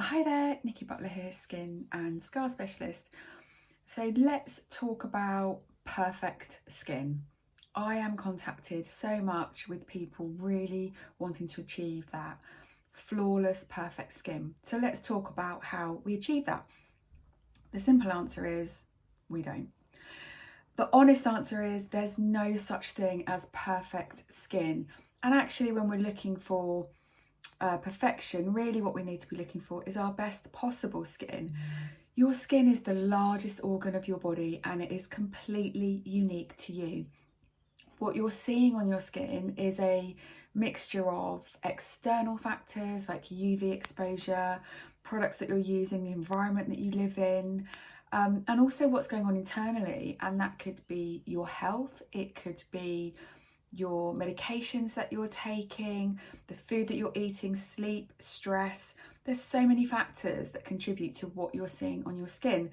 Hi there, Nikki Butler here, skin and scar specialist. So let's talk about perfect skin. I am contacted so much with people really wanting to achieve that flawless, perfect skin. So let's talk about how we achieve that. The simple answer is we don't. The honest answer is there's no such thing as perfect skin. And actually, when we're looking for perfection, really what we need to be looking for is our best possible skin. Your skin is the largest organ of your body and it is completely unique to you. What you're seeing on your skin is a mixture of external factors like UV exposure, products that you're using, the environment that you live in, and also what's going on internally. And that could be your health, it could be your medications that you're taking, the food that you're eating, sleep, stress. There's so many factors that contribute to what you're seeing on your skin.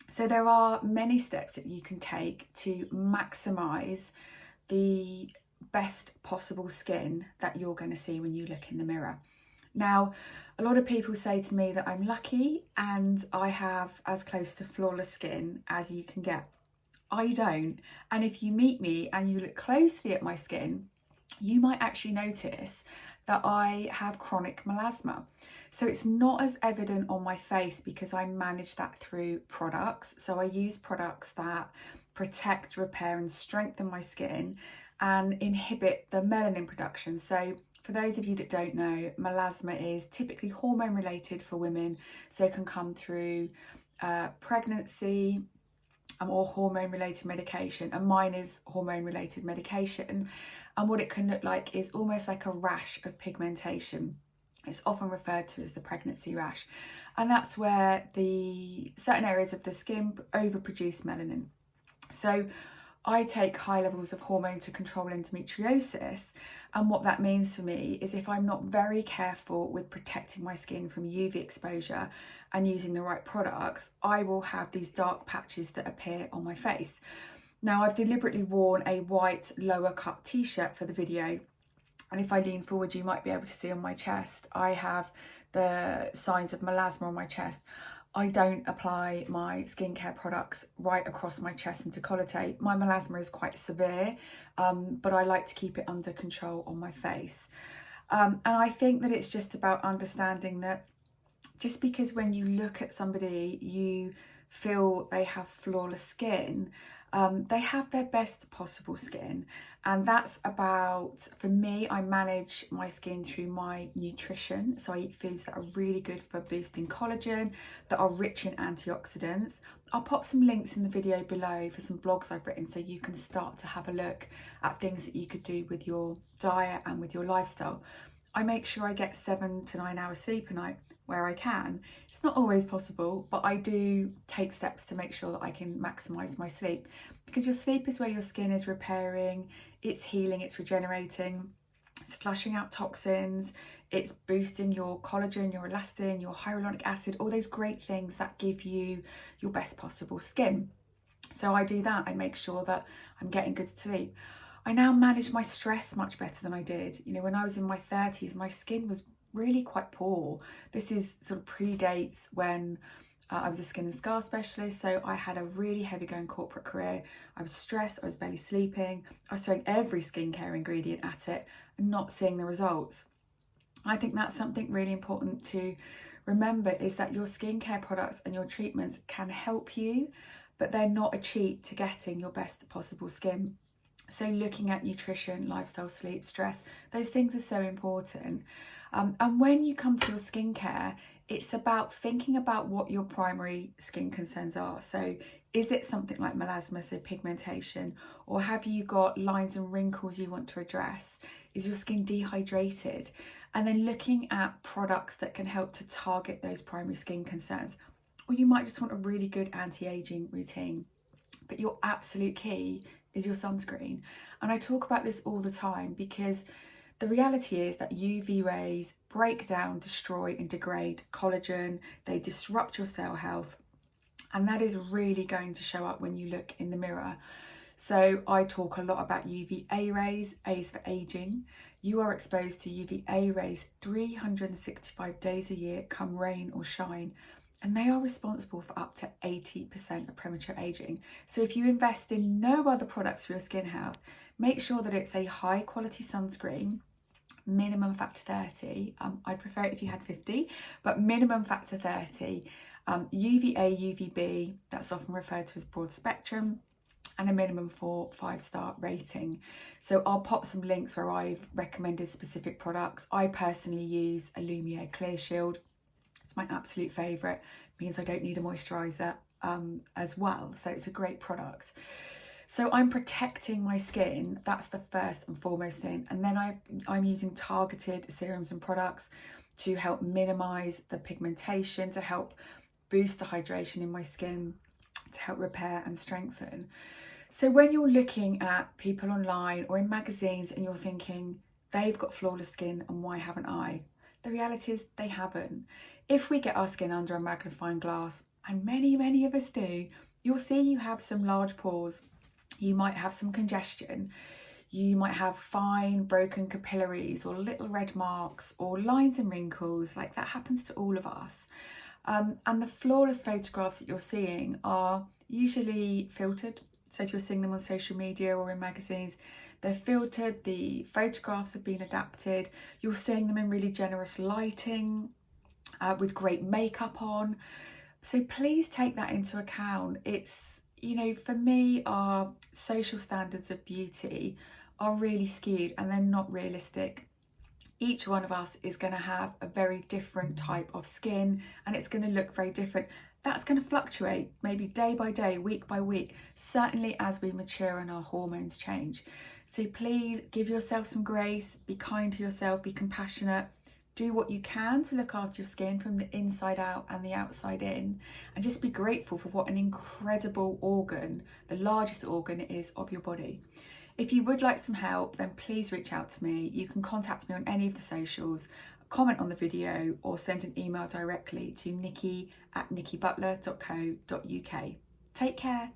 So there are many steps that you can take to maximize the best possible skin that you're going to see when you look in the mirror. Now, a lot of people say to me that I'm lucky and I have as close to flawless skin as you can get. I don't. And if you meet me and you look closely at my skin, you might actually notice that I have chronic melasma. So it's not as evident on my face because I manage that through products. So I use products that protect, repair, and strengthen my skin and inhibit the melanin production. So for those of you that don't know, melasma is typically hormone related for women. So it can come through pregnancy, or hormone related medication, and mine is hormone related medication. And what it can look like is almost like a rash of pigmentation. It's often referred to as the pregnancy rash, and that's where the certain areas of the skin overproduce melanin. So I take high levels of hormone to control endometriosis, and what that means for me is if I'm not very careful with protecting my skin from UV exposure and using the right products, I will have these dark patches that appear on my face. Now, I've deliberately worn a white lower cut t-shirt for the video, and if I lean forward you might be able to see on my chest I have the signs of melasma on my chest. I don't apply my skincare products right across my chest and décolleté. My melasma is quite severe, but I like to keep it under control on my face. And I think that it's just about understanding that just because when you look at somebody you feel they have flawless skin, they have their best possible skin. And that's about, for me, I manage my skin through my nutrition. So I eat foods that are really good for boosting collagen, that are rich in antioxidants. I'll pop some links in the video below for some blogs I've written so you can start to have a look at things that you could do with your diet and with your lifestyle. I make sure I get 7 to 9 hours sleep a night where I can. It's not always possible, but I do take steps to make sure that I can maximize my sleep, because your sleep is where your skin is repairing, it's healing, it's regenerating, it's flushing out toxins, it's boosting your collagen, your elastin, your hyaluronic acid, all those great things that give you your best possible skin. So I do that. I make sure that I'm getting good sleep. I now manage my stress much better than I did. You know, when I was in my 30s, my skin was really quite poor. This is sort of predates when I was a skin and scar specialist. So I had a really heavy going corporate career. I was stressed, I was barely sleeping. I was throwing every skincare ingredient at it and not seeing the results. I think that's something really important to remember, is that your skincare products and your treatments can help you, but they're not a cheat to getting your best possible skin. So looking at nutrition, lifestyle, sleep, stress, those things are so important. And when you come to your skincare, it's about thinking about what your primary skin concerns are. So is it something like melasma, so pigmentation, or have you got lines and wrinkles you want to address? Is your skin dehydrated? And then looking at products that can help to target those primary skin concerns. Or you might just want a really good anti-aging routine. But your absolute key is your sunscreen. And I talk about this all the time because the reality is that UV rays break down, destroy and degrade collagen, they disrupt your cell health, and that is really going to show up when you look in the mirror. So I talk a lot about UVA rays, A is for aging, You are exposed to UVA rays 365 days a year, come rain or shine, and they are responsible for up to 80% of premature aging. So if you invest in no other products for your skin health, make sure that it's a high quality sunscreen, minimum factor 30. I'd prefer it if you had 50, but minimum factor 30. UVA, UVB, that's often referred to as broad spectrum, and a minimum for 5-star rating. So I'll pop some links where I've recommended specific products. I personally use a Lumiere Clear Shield. It's my absolute favourite, means I don't need a moisturiser as well. So it's a great product. So I'm protecting my skin. That's the first and foremost thing. And then I'm using targeted serums and products to help minimise the pigmentation, to help boost the hydration in my skin, to help repair and strengthen. So when you're looking at people online or in magazines and you're thinking, they've got flawless skin and why haven't I? The reality is they haven't. If we get our skin under a magnifying glass, and many of us do, you'll see you have some large pores, you might have some congestion, you might have fine broken capillaries or little red marks or lines and wrinkles. Like, that happens to all of us. And the flawless photographs that you're seeing are usually filtered. So if you're seeing them on social media or in magazines, they're filtered, the photographs have been adapted, you're seeing them in really generous lighting, with great makeup on. So please take that into account. It's, you know, for me, our social standards of beauty are really skewed and they're not realistic. Each one of us is going to have a very different type of skin and it's going to look very different. That's going to fluctuate, maybe day by day, week by week, certainly as we mature and our hormones change. So please give yourself some grace, be kind to yourself, be compassionate, do what you can to look after your skin from the inside out and the outside in, and just be grateful for what an incredible organ, the largest organ it is of your body. If you would like some help, then please reach out to me. You can contact me on any of the socials, comment on the video, or send an email directly to nikki@nikkibutler.co.uk. Take care.